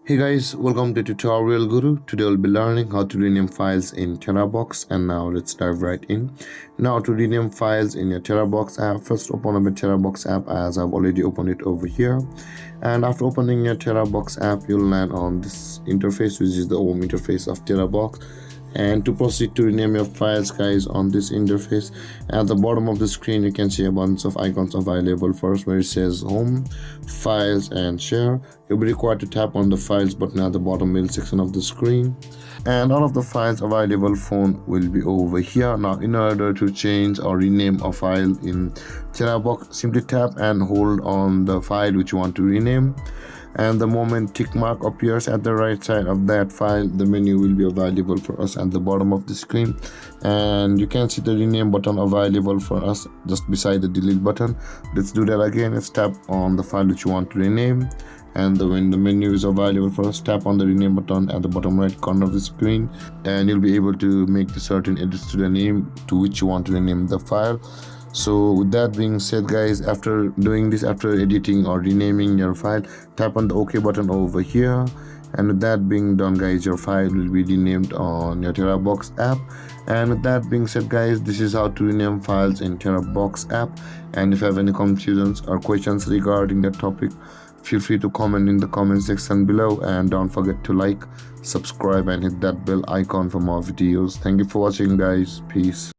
Hey guys, welcome to Tutorial Guru. Today we'll be learning how to rename files in Terabox, and now let's dive right in. Now to rename files in your Terabox app, first open up a Terabox app as I've already opened it over here. And after opening your Terabox app, you'll land on this interface, which is the home interface of Terabox. And to proceed to rename your files, guys, on this interface, at the bottom of the screen you can see a bunch of icons available. First, where it says home, files and share, you'll be required to tap on the files button at the bottom middle section of the screen, and all of the files available phone will be over here. Now in order to change or rename a file in Terabox, simply tap and hold on the file which you want to rename, and the moment tick mark appears at the right side of that file, the menu will be available for us at the bottom of the screen, and you can see the rename button available for us just beside the delete button. Let's do that again. Let's tap on the file which you want to rename, and when the menu is available for us, tap on the rename button at the bottom right corner of the screen, and you'll be able to make the certain edits to the name to which you want to rename the file. So with that being said, guys, after doing this, after editing or renaming your file, tap on the OK button over here, and with that being done, guys, your file will be renamed on your Terabox app. And with that being said, guys, this is how to rename files in Terabox app. And if you have any confusions or questions regarding that topic, feel free to comment in the comment section below, and don't forget to like, subscribe and hit that bell icon for more videos. Thank you for watching, guys. Peace.